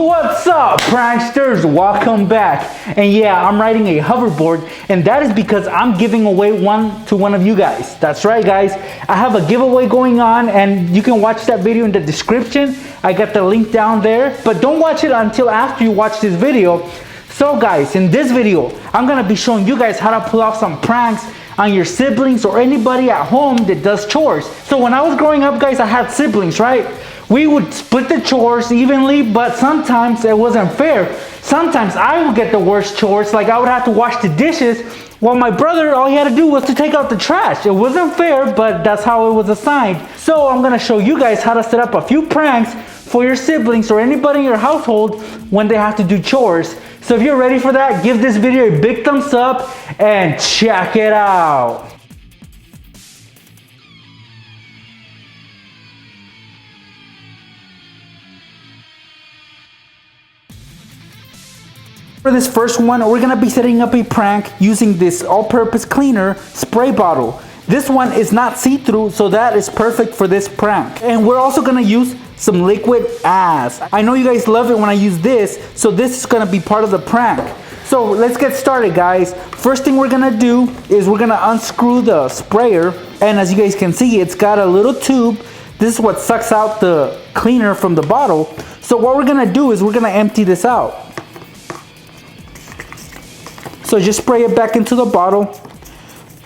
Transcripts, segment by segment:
What's up, pranksters? Welcome back. And yeah, I'm riding a hoverboard, and that is because I'm giving away one to one of you guys. That's right, guys. I have a giveaway going on, and you can watch that video in the description. I got the link down there, but don't watch it until after you watch this video. So guys, in this video, I'm gonna be showing you guys how to pull off some pranks on your siblings or anybody at home that does chores. So when I was growing up, guys, I had siblings, right? We would split the chores evenly, but sometimes it wasn't fair. Sometimes I would get the worst chores, like I would have to wash the dishes, while my brother, all he had to do was to take out the trash. It wasn't fair, but that's how it was assigned. So I'm gonna show you guys how to set up a few pranks for your siblings or anybody in your household when they have to do chores. So if you're ready for that, give this video a big thumbs up and check it out. For this first one, we're gonna be setting up a prank using this all-purpose cleaner spray bottle. This one is not see-through, so that is perfect for this prank. And we're also gonna use some liquid ass. I know you guys love it when I use this, so this is gonna be part of the prank. So let's get started, guys. First thing we're gonna do is we're gonna unscrew the sprayer, and as you guys can see, it's got a little tube. This is what sucks out the cleaner from the bottle. So what we're gonna do is we're gonna empty this out. So just spray it back into the bottle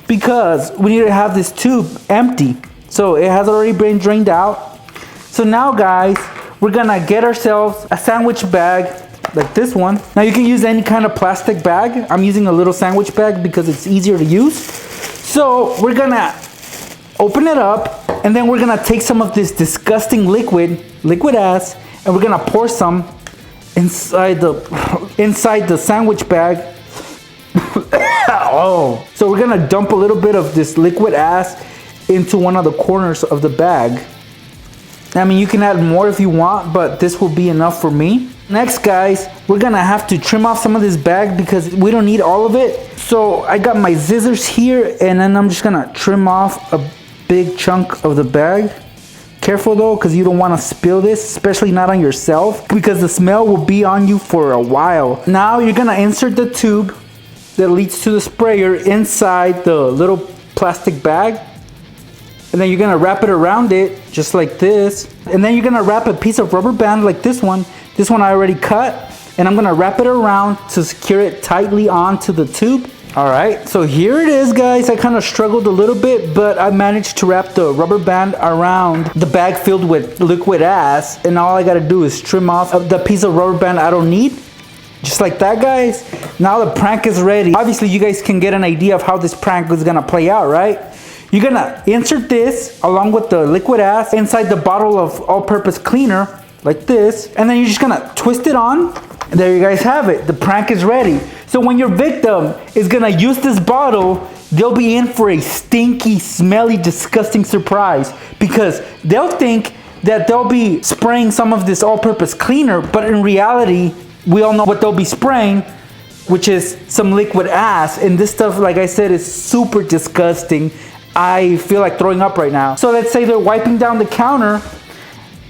because we need to have this tube empty. So it has already been drained out. So now, guys, we're gonna get ourselves a sandwich bag like this one. Now you can use any kind of plastic bag. I'm using a little sandwich bag because it's easier to use. So we're gonna open it up, and then we're gonna take some of this disgusting liquid ass, and we're gonna pour some inside the sandwich bag. Oh, so we're gonna dump a little bit of this liquid ass into one of the corners of the bag. I mean, you can add more if you want, but this will be enough for me. Next, guys, we're gonna have to trim off some of this bag because we don't need all of it. So I got my scissors here, and then I'm just gonna trim off a big chunk of the bag. Careful though, because you don't want to spill this, especially not on yourself, because the smell will be on you for a while. Now you're gonna insert the tube that leads to the sprayer inside the little plastic bag, and then you're gonna wrap it around it just like this, and then you're gonna wrap a piece of rubber band like this one I already cut, and I'm gonna wrap it around to secure it tightly onto the tube. All right, so here it is, guys. I kind of struggled a little bit, but I managed to wrap the rubber band around the bag filled with liquid ass, and all I gotta do is trim off the piece of rubber band I don't need. Just like that, guys. Now the prank is ready. Obviously, you guys can get an idea of how this prank is gonna play out, right? You're gonna insert this along with the liquid ass inside the bottle of all-purpose cleaner, like this, and then you're just gonna twist it on, and there you guys have it. The prank is ready. So when your victim is gonna use this bottle, they'll be in for a stinky, smelly, disgusting surprise, because they'll think that they'll be spraying some of this all-purpose cleaner, but in reality, we all know what they'll be spraying, which is some liquid ass. And this stuff, like I said, is super disgusting. I feel like throwing up right now. So let's say they're wiping down the counter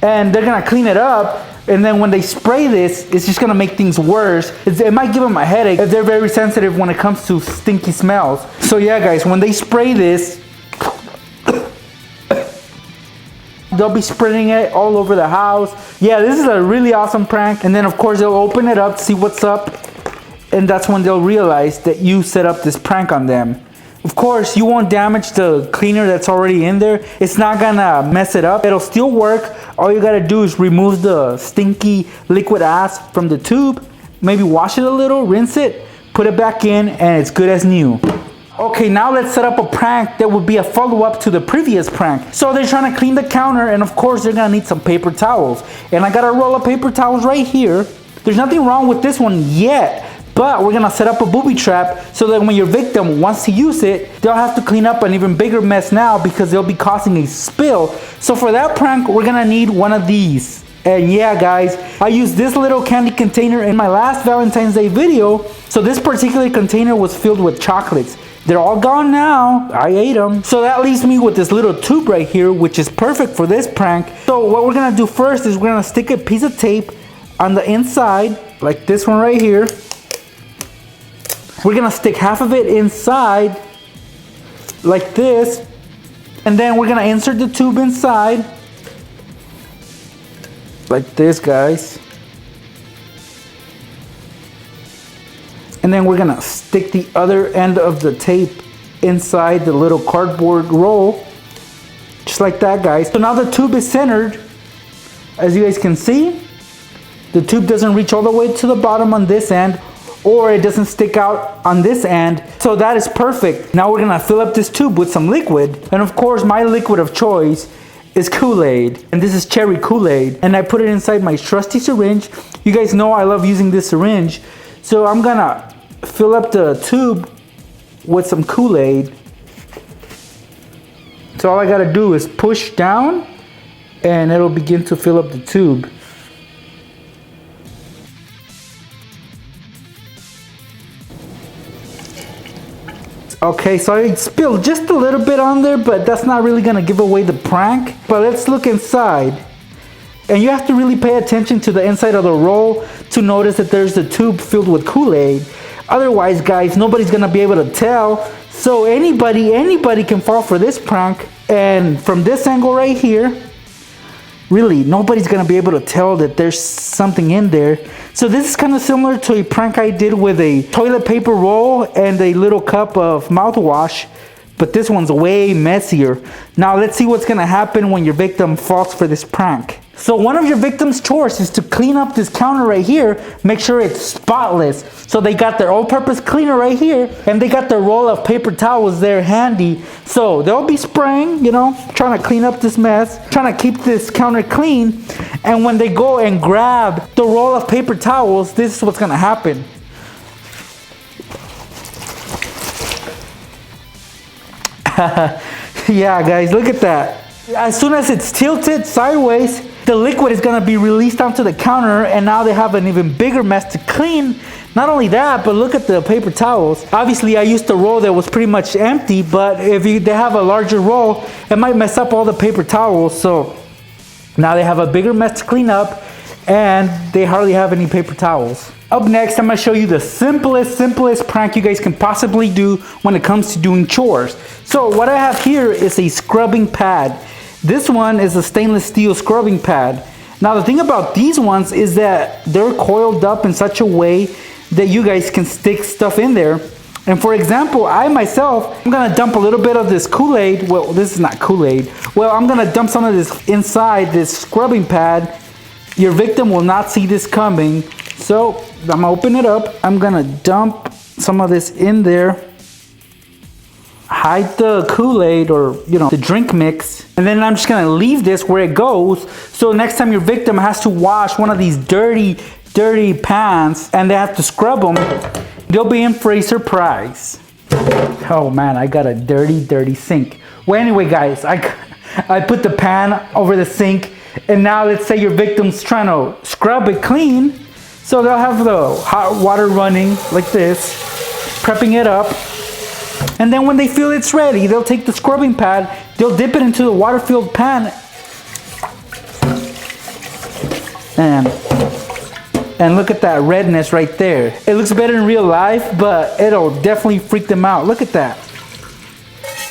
and they're gonna clean it up, and then when they spray this, it's just gonna make things worse. It might give them a headache if they're very sensitive when it comes to stinky smells. So yeah, guys, when they spray this, they'll be spraying it all over the house. Yeah, this is a really awesome prank. And then of course they'll open it up, see what's up, and that's when they'll realize that you set up this prank on them. Of course, you won't damage the cleaner that's already in there. It's not gonna mess it up. It'll still work. All you gotta do is remove the stinky liquid ass from the tube, maybe wash it a little, rinse it, put it back in, and it's good as new. Okay, now let's set up a prank that would be a follow-up to the previous prank. So they're trying to clean the counter, and of course they're gonna need some paper towels. And I got a roll of paper towels right here. There's nothing wrong with this one yet, but we're gonna set up a booby trap so that when your victim wants to use it, they'll have to clean up an even bigger mess now because they'll be causing a spill. So for that prank, we're gonna need one of these. And yeah, guys, I used this little candy container in my last Valentine's Day video. So this particular container was filled with chocolates. They're all gone now. I ate them. So that leaves me with this little tube right here, which is perfect for this prank. So what we're gonna do first is we're gonna stick a piece of tape on the inside, like this one right here. We're gonna stick half of it inside, like this. And then we're gonna insert the tube inside, like this, guys. And then we're gonna stick the other end of the tape inside the little cardboard roll, just like that, guys. So now the tube is centered. As you guys can see, the tube doesn't reach all the way to the bottom on this end, or it doesn't stick out on this end. So that is perfect. Now we're gonna fill up this tube with some liquid. And of course, my liquid of choice is Kool-Aid. And this is cherry Kool-Aid. And I put it inside my trusty syringe. You guys know I love using this syringe. So I'm gonna fill up the tube with some Kool-Aid. So all I gotta do is push down and it'll begin to fill up the tube. Okay, so I spilled just a little bit on there, but that's not really gonna give away the prank. But let's look inside. And you have to really pay attention to the inside of the roll to notice that there's a tube filled with Kool-Aid. Otherwise, guys, nobody's gonna be able to tell. So anybody can fall for this prank. And from this angle right here, really, nobody's gonna be able to tell that there's something in there. So this is kind of similar to a prank I did with a toilet paper roll and a little cup of mouthwash, but this one's way messier. Now let's see what's gonna happen when your victim falls for this prank. So one of your victim's chores is to clean up this counter right here, make sure it's spotless. So they got their all-purpose cleaner right here, and they got their roll of paper towels there handy. So they'll be spraying, you know, trying to clean up this mess, trying to keep this counter clean. And when they go and grab the roll of paper towels, this is what's gonna happen. Yeah, guys, look at that. As soon as it's tilted sideways, the liquid is gonna be released onto the counter, and now they have an even bigger mess to clean. Not only that, but look at the paper towels. Obviously, I used a roll that was pretty much empty, but if they have a larger roll, it might mess up all the paper towels. So now they have a bigger mess to clean up, and they hardly have any paper towels. Up next, I'm gonna show you the simplest prank you guys can possibly do when it comes to doing chores. So what I have here is a scrubbing pad. This one is a stainless steel scrubbing pad. Now the thing about these ones is that they're coiled up in such a way that you guys can stick stuff in there. And for example, I myself, I'm gonna dump a little bit of this Kool-Aid. Well, this is not Kool-Aid. Well, I'm gonna dump some of this inside this scrubbing pad. Your victim will not see this coming. So I'm gonna open it up. I'm gonna dump some of this in there. Hide the Kool-Aid, or you know, the drink mix, and then I'm just gonna leave this where it goes. So next time your victim has to wash one of these dirty pans and they have to scrub them, they'll be in for a surprise. Oh man, I got a dirty sink. Well, anyway, guys, I put the pan over the sink, and now let's say your victim's trying to scrub it clean. So they'll have the hot water running like this, prepping it up. And then when they feel it's ready, they'll take the scrubbing pad, they'll dip it into the water-filled pan, and look at that redness right there. It looks better in real life, but it'll definitely freak them out. Look at that.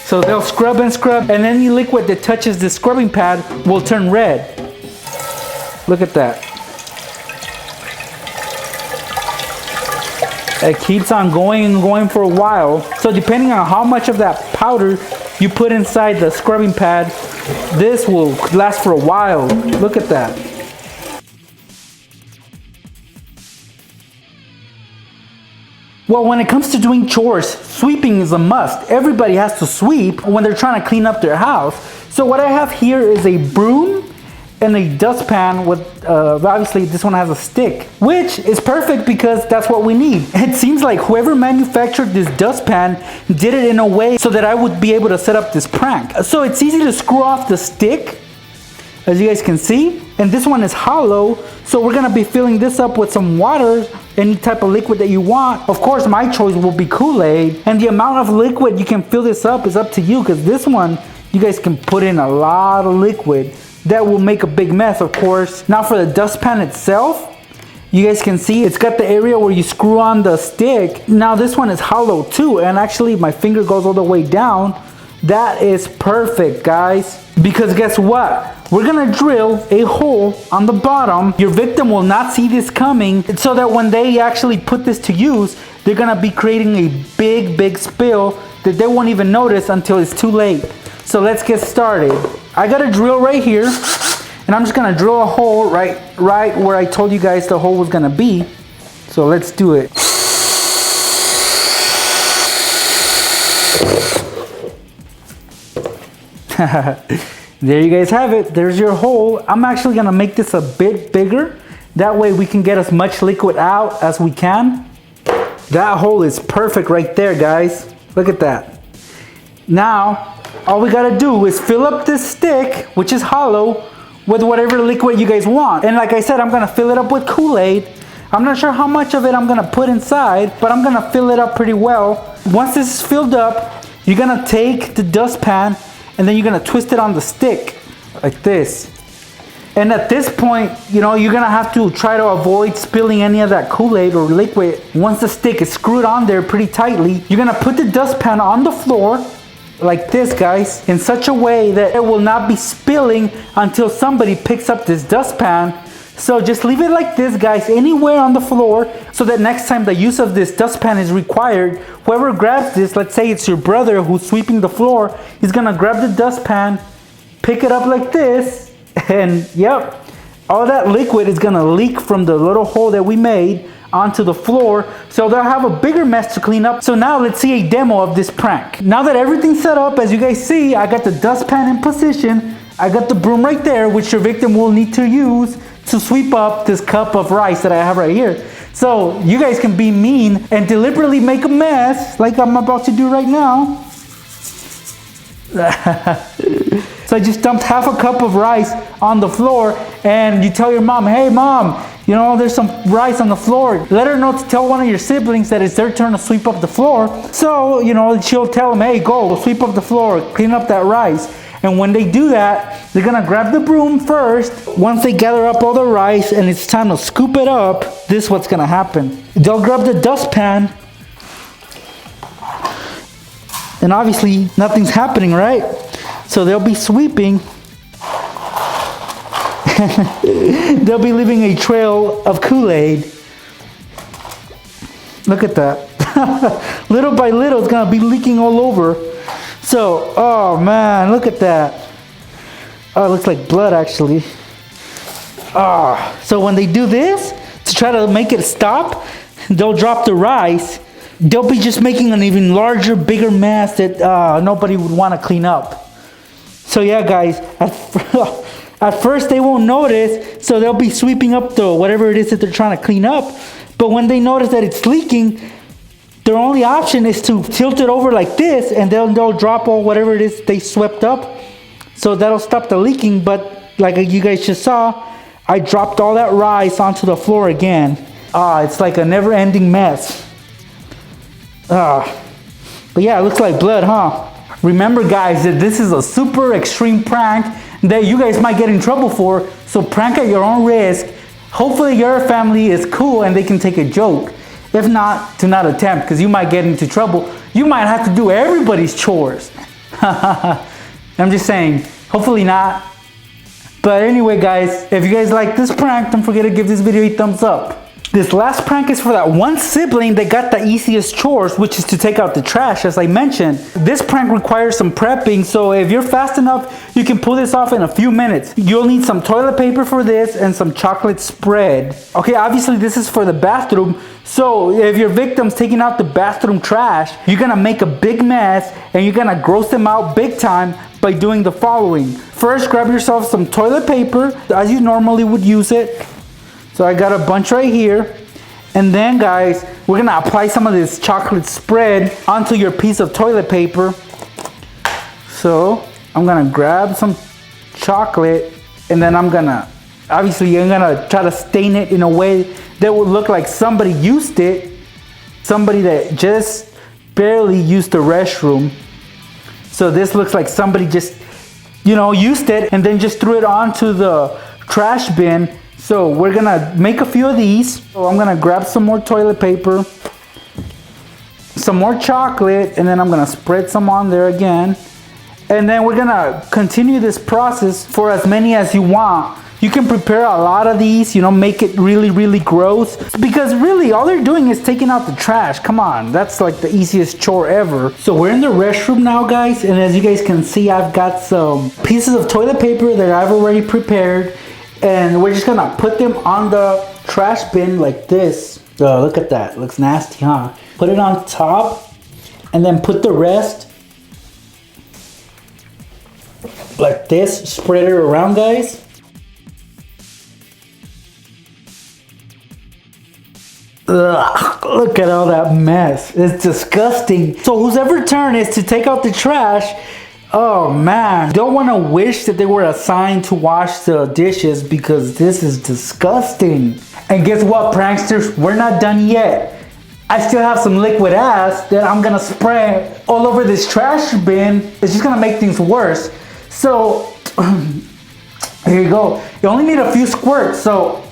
So they'll scrub, and any liquid that touches the scrubbing pad will turn red. Look at that. It keeps on going and going for a while. So depending on how much of that powder you put inside the scrubbing pad, this will last for a while. Look at that. Well, when it comes to doing chores, sweeping is a must. Everybody has to sweep when they're trying to clean up their house. So what I have here is a broom and a dustpan with, obviously this one has a stick, which is perfect because that's what we need. It seems like whoever manufactured this dustpan did it in a way so that I would be able to set up this prank. So it's easy to screw off the stick, as you guys can see, and this one is hollow. So we're gonna be filling this up with some water, any type of liquid that you want. Of course, my choice will be Kool-Aid, and the amount of liquid you can fill this up is up to you, because this one, you guys can put in a lot of liquid. That will make a big mess, of course. Now for the dustpan itself, You guys can see it's got the area where you screw on the stick. Now this one is hollow too, and actually my finger goes all the way down. That is perfect, guys, because guess what? We're gonna drill a hole on the bottom. Your victim will not see this coming, so that when they actually put this to use, they're gonna be creating a big spill that they won't even notice until it's too late. So let's get started. I got a drill right here, and I'm just gonna drill a hole right where I told you guys the hole was gonna be. So let's do it. There you guys have it. There's your hole. I'm actually gonna make this a bit bigger. That way we can get as much liquid out as we can. That hole is perfect right there, guys. Look at that. Now, all we gotta do is fill up this stick, which is hollow, with whatever liquid you guys want. And like I said, I'm gonna fill it up with Kool-Aid. I'm not sure how much of it I'm gonna put inside, but I'm gonna fill it up pretty well. Once this is filled up, you're gonna take the dustpan and then you're gonna twist it on the stick like this. And at this point, you know, you're gonna have to try to avoid spilling any of that Kool-Aid or liquid. Once the stick is screwed on there pretty tightly, you're gonna put the dustpan on the floor like this, guys, in such a way that it will not be spilling until somebody picks up this dustpan. So just leave it like this, guys, anywhere on the floor, so that next time the use of this dustpan is required, whoever grabs this, let's say it's your brother who's sweeping the floor, he's gonna grab the dustpan, pick it up like this, and yep, all that liquid is gonna leak from the little hole that we made onto the floor, so they'll have a bigger mess to clean up. So now let's see a demo of this prank. Now that everything's set up, as you guys see, I got the dustpan in position, I got the broom right there, which your victim will need to use to sweep up this cup of rice that I have right here. So you guys can be mean and deliberately make a mess like I'm about to do right now. So I just dumped half a cup of rice on the floor, and you tell your mom, hey mom, you know, there's some rice on the floor. Let her know to tell one of your siblings that it's their turn to sweep up the floor. So, you know, she'll tell them, hey, go sweep up the floor, clean up that rice. And when they do that, they're gonna grab the broom first. Once they gather up all the rice and it's time to scoop it up, this is what's gonna happen. They'll grab the dustpan, and obviously nothing's happening, right? So they'll be sweeping. They'll be leaving a trail of Kool-Aid. Look at that. Little by little, it's gonna be leaking all over. So, oh man, look at that. Oh, it looks like blood actually. So when they do this, to try to make it stop, they'll drop the rice. They'll be just making an even larger, bigger mess that nobody would want to clean up. So yeah, guys, at first they won't notice, so they'll be sweeping up the whatever it is that they're trying to clean up. But when they notice that it's leaking, their only option is to tilt it over like this, and they'll drop all whatever it is they swept up. So that'll stop the leaking. But like you guys just saw, I dropped all that rice onto the floor again. It's like a never-ending mess. But yeah, it looks like blood, huh? Remember, guys, that this is a super extreme prank that you guys might get in trouble for. So prank at your own risk. Hopefully your family is cool and they can take a joke. If not, do not attempt, because you might get into trouble. You might have to do everybody's chores. I'm just saying, hopefully not. But anyway, guys, if you guys like this prank, don't forget to give this video a thumbs up. This last prank is for that one sibling that got the easiest chores, which is to take out the trash, as I mentioned. This prank requires some prepping, so if you're fast enough, you can pull this off in a few minutes. You'll need some toilet paper for this and some chocolate spread. Okay, obviously this is for the bathroom, so if your victim's taking out the bathroom trash, you're gonna make a big mess and you're gonna gross them out big time by doing the following. First, grab yourself some toilet paper as you normally would use it. So I got a bunch right here. And then, guys, we're gonna apply some of this chocolate spread onto your piece of toilet paper. So I'm gonna grab some chocolate, and then I'm gonna try to stain it in a way that would look like somebody used it. Somebody that just barely used the restroom. So this looks like somebody just, used it and then just threw it onto the trash bin. So we're gonna make a few of these. So I'm gonna grab some more toilet paper, some more chocolate, and then I'm gonna spread some on there again. And then we're gonna continue this process for as many as you want. You can prepare a lot of these, you know, make it really, really gross. Because really, all they're doing is taking out the trash. Come on, that's like the easiest chore ever. So we're in the restroom now, guys. And as you guys can see, I've got some pieces of toilet paper that I've already prepared. And we're just gonna put them on the trash bin like this. Oh, look at that, looks nasty, huh? Put it on top and then put the rest like this. Spread it around, guys. Ugh, look at all that mess. It's disgusting. So whoever turn is to take out the trash. Oh man, don't want to wish that they were assigned to wash the dishes because this is disgusting. And guess what, pranksters? We're not done yet. I still have some liquid ass that I'm gonna spray all over this trash bin. It's just gonna make things worse. So here you go. You only need a few squirts, so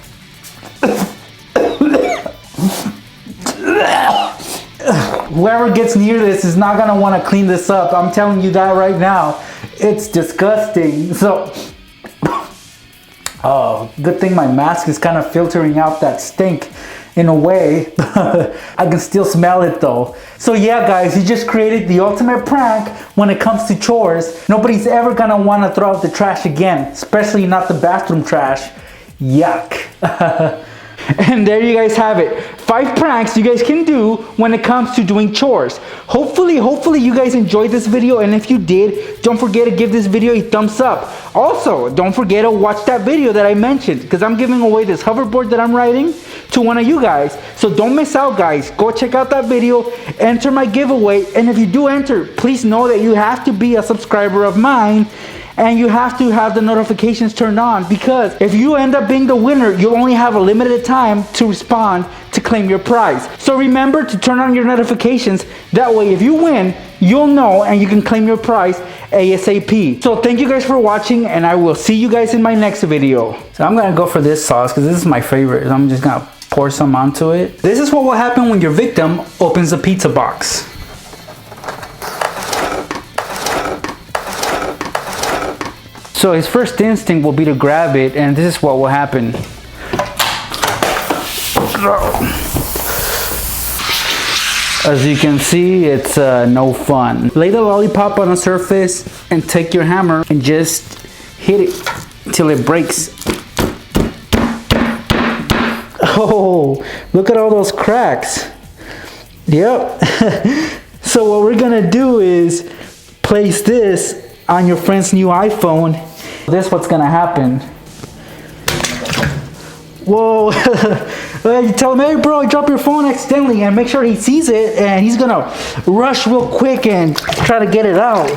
whoever gets near this is not gonna want to clean this up. I'm telling you that right now. It's disgusting. So, oh, good thing my mask is kind of filtering out that stink in a way. I can still smell it though. So yeah, guys, you just created the ultimate prank when it comes to chores. Nobody's ever gonna want to throw out the trash again, especially not the bathroom trash. Yuck. And there you guys have it. 5 pranks you guys can do when it comes to doing chores. Hopefully you guys enjoyed this video, and if you did, don't forget to give this video a thumbs up. Also, don't forget to watch that video that I mentioned, because I'm giving away this hoverboard that I'm riding to one of you guys. So don't miss out, guys. Go check out that video, enter my giveaway, and if you do enter, please know that you have to be a subscriber of mine. And you have to have the notifications turned on, because if you end up being the winner, you'll only have a limited time to respond to claim your prize. So remember to turn on your notifications. That way, if you win, you'll know and you can claim your prize ASAP. So thank you guys for watching, and I will see you guys in my next video. So I'm gonna go for this sauce because this is my favorite. I'm just gonna pour some onto it. This is what will happen when your victim opens a pizza box. So his first instinct will be to grab it, and this is what will happen. As you can see, it's no fun. Lay the lollipop on the surface and take your hammer and just hit it till it breaks. Oh, look at all those cracks. Yep. So what we're gonna do is place this on your friend's new iPhone. This is what's gonna happen. Whoa. You tell him, hey bro, drop your phone accidentally, and make sure he sees it, and he's gonna rush real quick and try to get it out.